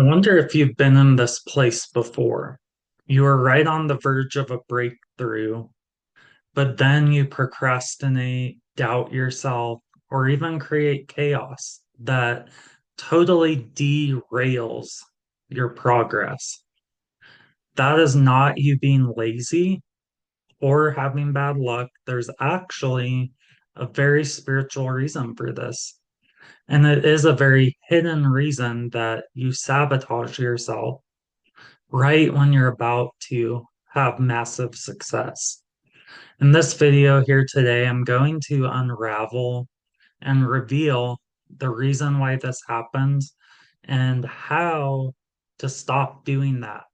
I wonder if you've been in this place before. You are right on the verge of a breakthrough, but then you procrastinate, doubt yourself, or even create chaos that totally derails your progress. That is not you being lazy or having bad luck. There's actually a very spiritual reason for this. And it is a very hidden reason that you sabotage yourself right when you're about to have massive success. In this video here today, I'm going to unravel and reveal the reason why this happens and how to stop doing that.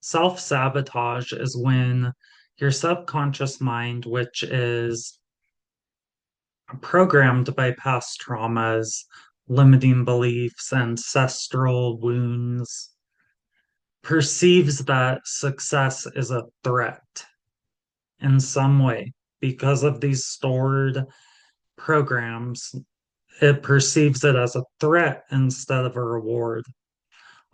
Self-sabotage is when your subconscious mind, which is programmed by past traumas, limiting beliefs, ancestral wounds, perceives that success is a threat in some way because of these stored programs. It perceives it as a threat instead of a reward.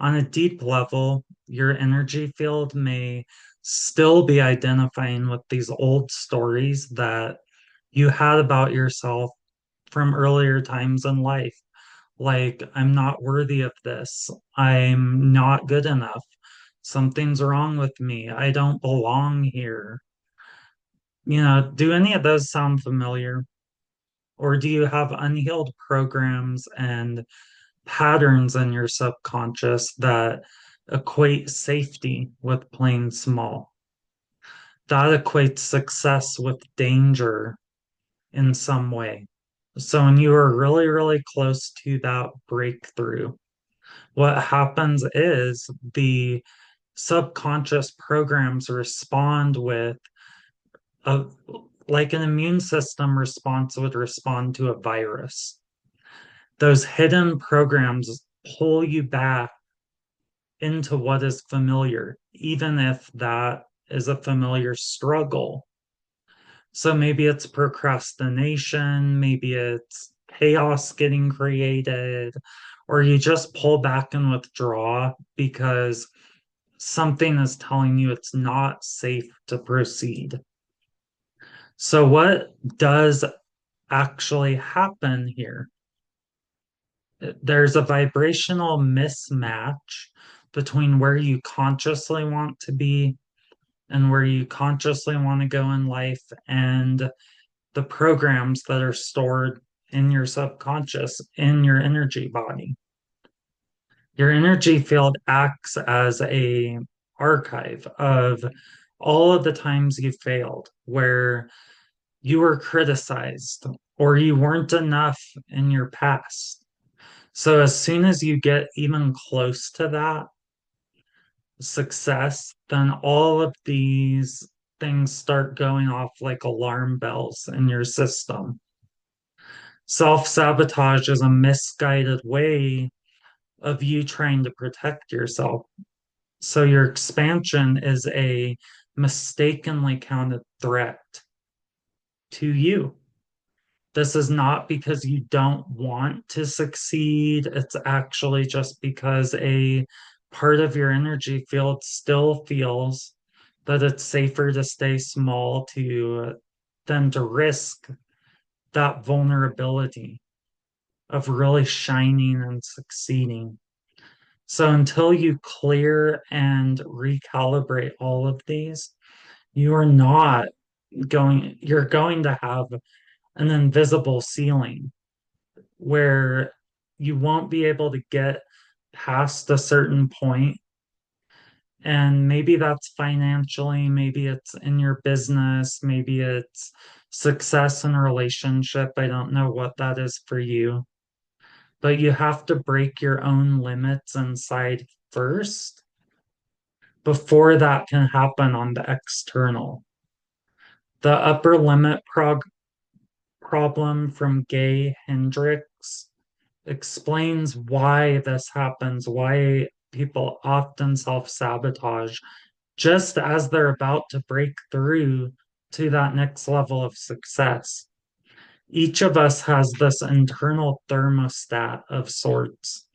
On a deep level, your energy field may still be identifying with these old stories that you had about yourself from earlier times in life. Like, I'm not worthy of this. I'm not good enough. Something's wrong with me. I don't belong here. Do any of those sound familiar? Or do you have unhealed programs and patterns in your subconscious that equate safety with playing small? That equates success with danger in some way. So when you are really, really close to that breakthrough, what happens is the subconscious programs respond with a like an immune system response would respond to a virus. Those hidden programs pull you back into what is familiar, even if that is a familiar struggle. So maybe it's procrastination, maybe it's chaos getting created, or you just pull back and withdraw because something is telling you it's not safe to proceed. So, what does actually happen here? There's a vibrational mismatch between where you consciously want to be and where you consciously want to go in life and the programs that are stored in your subconscious, in your energy body. Your energy field acts as a archive of all of the times you failed, where you were criticized or you weren't enough in your past. So as soon as you get even close to that success, then all of these things start going off like alarm bells in your system. Self-sabotage is a misguided way of you trying to protect yourself. So your expansion is a mistakenly counted threat to you. This is not because you don't want to succeed. It's actually just because a part of your energy field still feels that it's safer to stay small to than to risk that vulnerability of really shining and succeeding. So until you clear and recalibrate all of these, you're going to have an invisible ceiling where you won't be able to get past a certain point. And maybe that's financially, maybe it's in your business, maybe it's success in a relationship. I don't know what that is for you, but you have to break your own limits inside first before that can happen on the external. The upper limit problem from Gay Hendricks explains why this happens, why people often self-sabotage just as they're about to break through to that next level of success. Each of us has this internal thermostat of sorts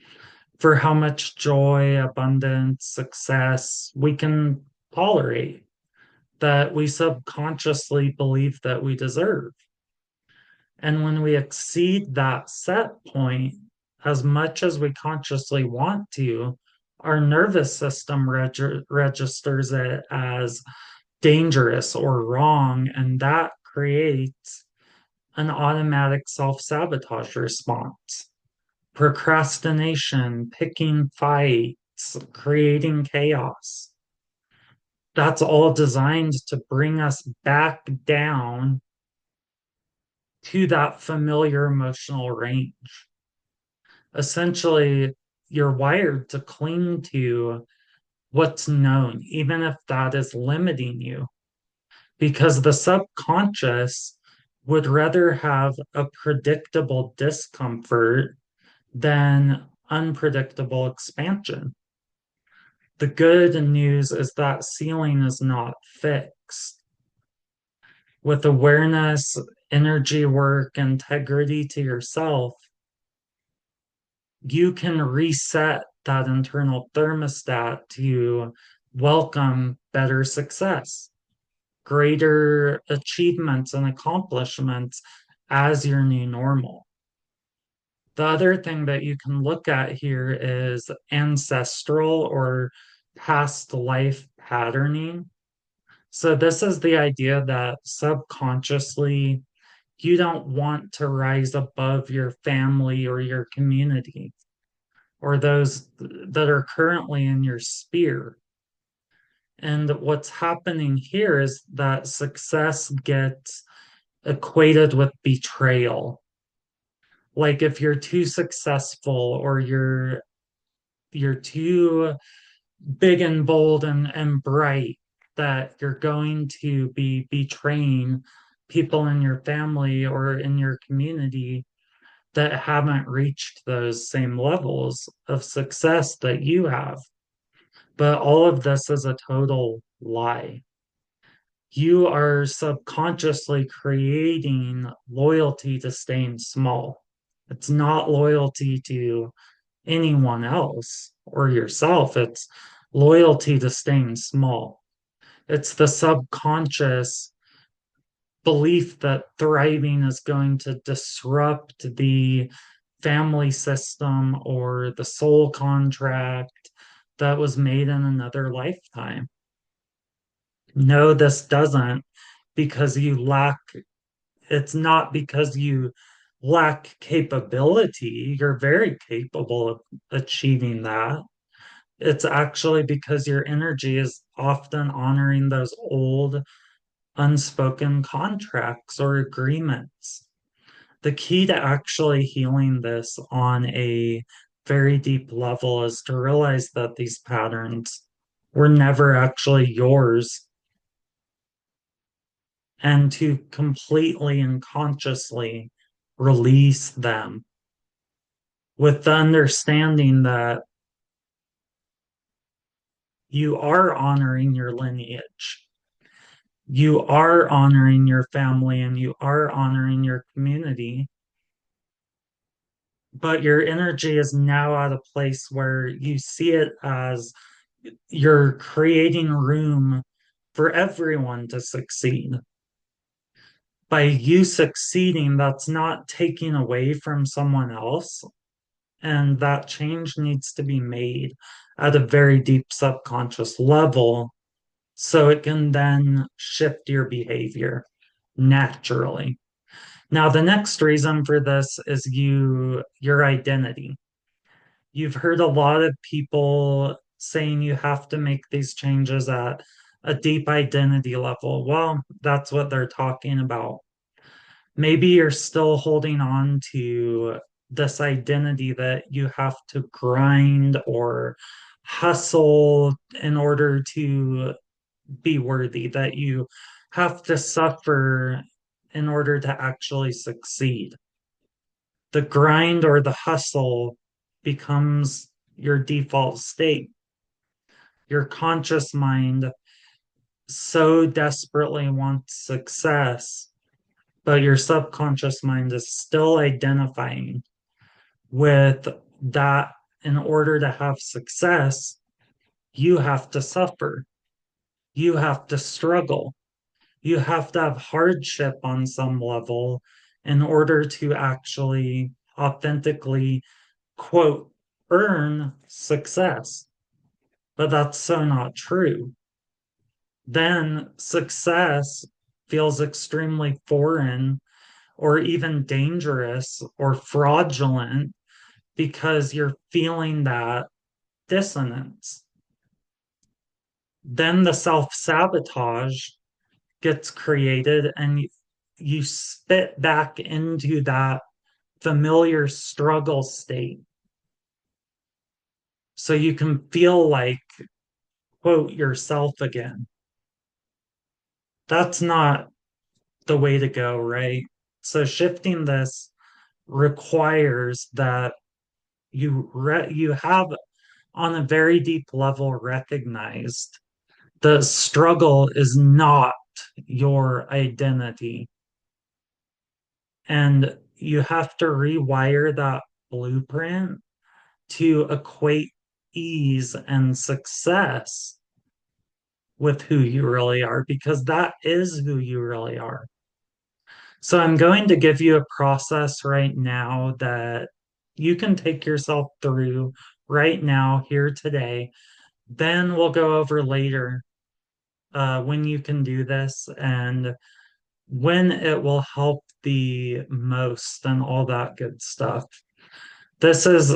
for how much joy, abundance, success we can tolerate, that we subconsciously believe that we deserve. And when we exceed that set point, as much as we consciously want to, our nervous system registers it as dangerous or wrong, and that creates an automatic self sabotage response. Procrastination, picking fights, creating chaos. That's all designed to bring us back down to that familiar emotional range. Essentially, you're wired to cling to what's known, even if that is limiting you, because the subconscious would rather have a predictable discomfort than unpredictable expansion. The good news is that ceiling is not fixed. With awareness, energy work, integrity to yourself, you can reset that internal thermostat to welcome better success, greater achievements and accomplishments as your new normal. The other thing that you can look at here is ancestral or past life patterning. So, this is the idea that subconsciously you don't want to rise above your family or your community or those that are currently in your sphere. And what's happening here is that success gets equated with betrayal. Like if you're too successful or you're too big and bold and bright, that you're going to be betraying people in your family or in your community that haven't reached those same levels of success that you have. But all of this is a total lie. You are subconsciously creating loyalty to staying small. It's not loyalty to anyone else or yourself. It's loyalty to staying small. It's the subconscious belief that thriving is going to disrupt the family system or the soul contract that was made in another lifetime. No, this doesn't, because you lack, it's not because you lack capability. You're very capable of achieving that. It's actually because your energy is often honoring those old unspoken contracts or agreements. The key to actually healing this on a very deep level is to realize that these patterns were never actually yours and to completely and consciously release them with the understanding that you are honoring your lineage, you are honoring your family, and you are honoring your community. But your energy is now at a place where you see it as you're creating room for everyone to succeed. By you succeeding, that's not taking away from someone else. And that change needs to be made at a very deep subconscious level so it can then shift your behavior naturally. Now, the next reason for this is your identity. You've heard a lot of people saying you have to make these changes at a deep identity level. Well, that's what they're talking about. Maybe you're still holding on to this identity that you have to grind or hustle in order to be worthy, that you have to suffer in order to actually succeed. The grind or the hustle becomes your default state. Your conscious mind so desperately wants success, but your subconscious mind is still identifying with that in order to have success, you have to suffer. You have to struggle. You have to have hardship on some level in order to actually authentically, quote, earn success. But that's so not true. Then success feels extremely foreign or even dangerous or fraudulent because you're feeling that dissonance. Then the self sabotage gets created and you spit back into that familiar struggle state. So you can feel like, quote, yourself again. That's not the way to go, right? So shifting this requires that you have on a very deep level recognized the struggle is not your identity. And you have to rewire that blueprint to equate ease and success with who you really are, because that is who you really are. So I'm going to give you a process right now that you can take yourself through right now, here today. Then we'll go over later when you can do this and when it will help the most and all that good stuff. This is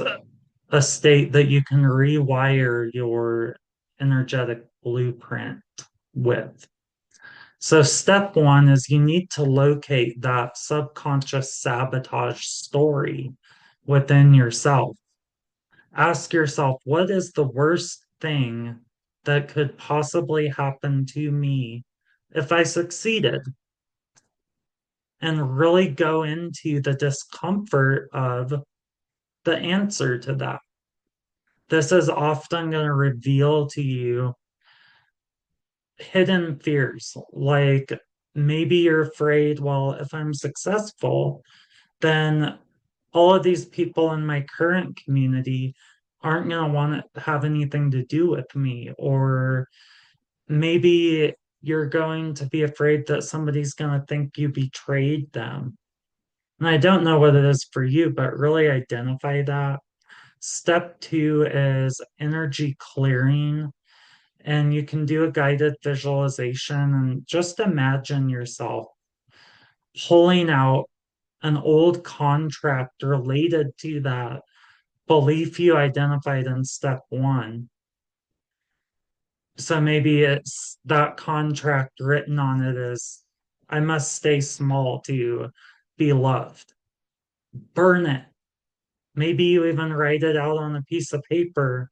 a state that you can rewire your energetic blueprint with. So, step one is you need to locate that subconscious sabotage story within yourself. Ask yourself, what is the worst thing that could possibly happen to me if I succeeded? And really go into the discomfort of the answer to that. This is often going to reveal to you hidden fears, like maybe you're afraid, well, if I'm successful, then all of these people in my current community aren't going to want to have anything to do with me. Or maybe you're going to be afraid that somebody's going to think you betrayed them. And I don't know what it is for you, but really identify that. Step two is energy clearing. And you can do a guided visualization and just imagine yourself pulling out an old contract related to that belief you identified in step one. So maybe it's that contract written on it is, I must stay small to be loved. Burn it. Maybe you even write it out on a piece of paper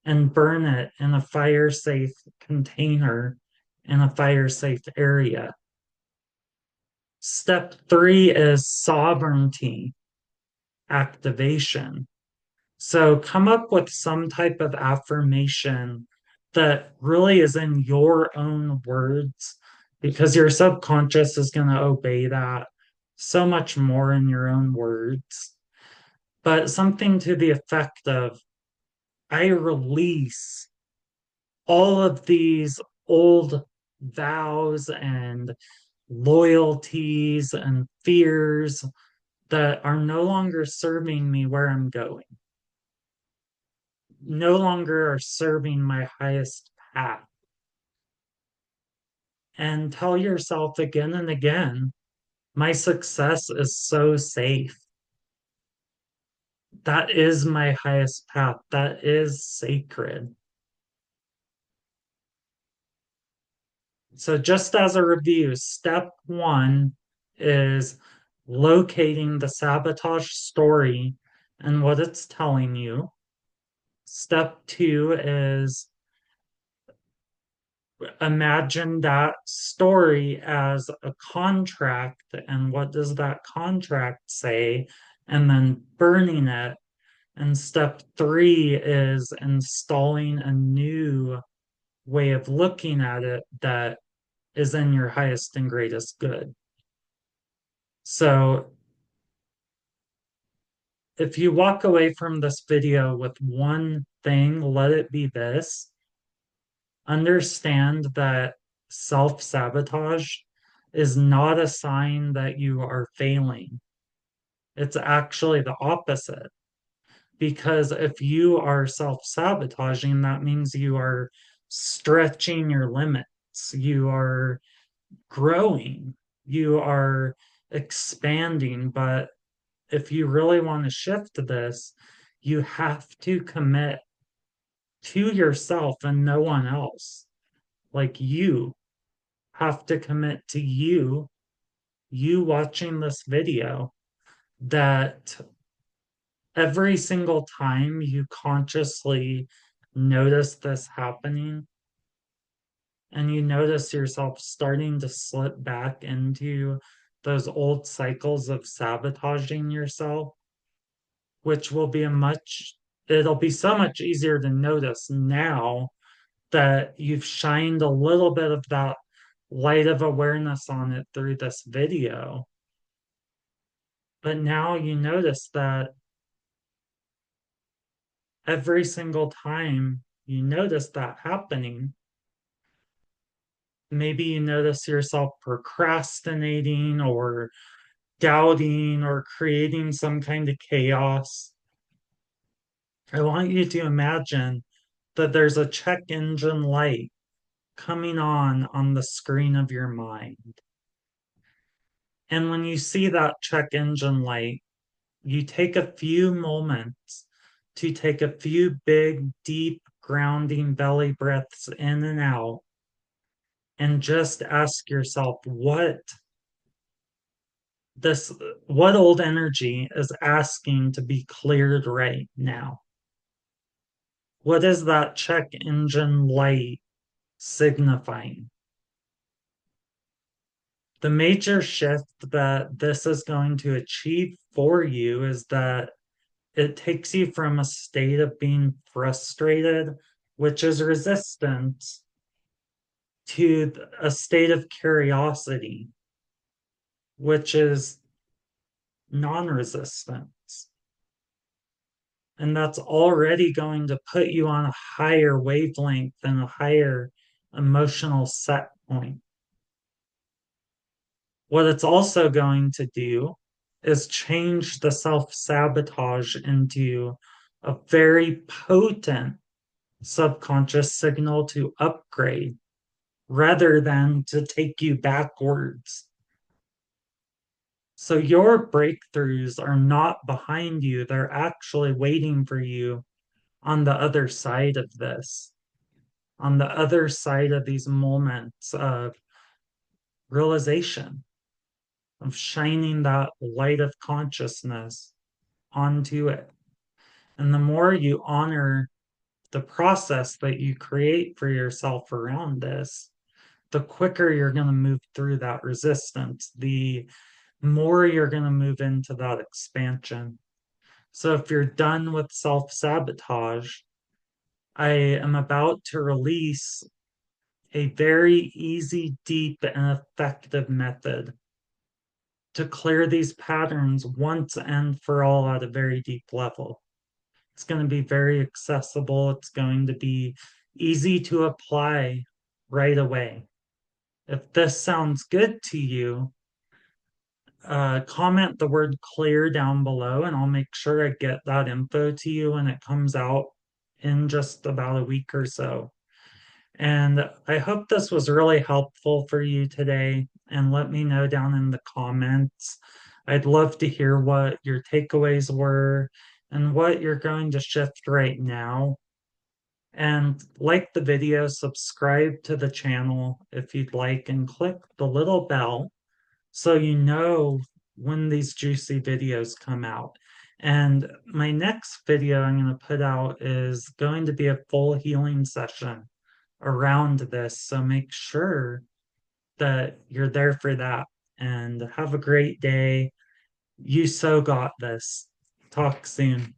and burn it in a fire safe container in a fire safe area. Step three is sovereignty activation. So come up with some type of affirmation that really is in your own words, because your subconscious is going to obey that so much more in your own words. But something to the effect of, I release all of these old vows and loyalties and fears that are no longer serving me where I'm going, no longer are serving my highest path. And tell yourself again and again, my success is so safe. That is my highest path. That is sacred. So, just as a review, step one is locating the sabotage story and what it's telling you. Step two is imagine that story as a contract and what does that contract say, and then burning it. And step three is installing a new way of looking at it that is in your highest and greatest good. So if you walk away from this video with one thing, let it be this: understand that self-sabotage is not a sign that you are failing. It's actually the opposite. Because if you are self-sabotaging, that means you are stretching your limits. You are growing. You are expanding. But if you really want to shift this, you have to commit to yourself and no one else. Like you have to commit to you watching this video, that every single time you consciously notice this happening and you notice yourself starting to slip back into those old cycles of sabotaging yourself, which will be it'll be so much easier to notice now that you've shined a little bit of that light of awareness on it through this video. But now you notice that every single time you notice that happening, maybe you notice yourself procrastinating or doubting or creating some kind of chaos. I want you to imagine that there's a check engine light coming on the screen of your mind. And when you see that check engine light, you take a few moments to take a few big, deep, grounding belly breaths in and out and just ask yourself this what old energy is asking to be cleared right now. What is that check engine light signifying? The major shift that this is going to achieve for you is that it takes you from a state of being frustrated, which is resistance, to a state of curiosity, which is non resistance. And that's already going to put you on a higher wavelength and a higher emotional set point. What it's also going to do is change the self sabotage into a very potent subconscious signal to upgrade rather than to take you backwards. So your breakthroughs are not behind you, they're actually waiting for you on the other side of this, on the other side of these moments of realization, of shining that light of consciousness onto it. And the more you honor the process that you create for yourself around this, the quicker you're going to move through that resistance, the more you're going to move into that expansion. So if you're done with self sabotage, I am about to release a very easy, deep, and effective method to clear these patterns once and for all at a very deep level. It's going to be very accessible. It's going to be easy to apply right away. If this sounds good to you, comment the word clear down below and I'll make sure I get that info to you when it comes out in just about a week or so. And I hope this was really helpful for you today. And let me know down in the comments. I'd love to hear what your takeaways were and what you're going to shift right now. And like the video, subscribe to the channel if you'd like, and click the little bell so you know when these juicy videos come out. And my next video I'm going to put out is going to be a full healing session around this. So make sure that you're there for that. And have a great day. You so got this. Talk soon.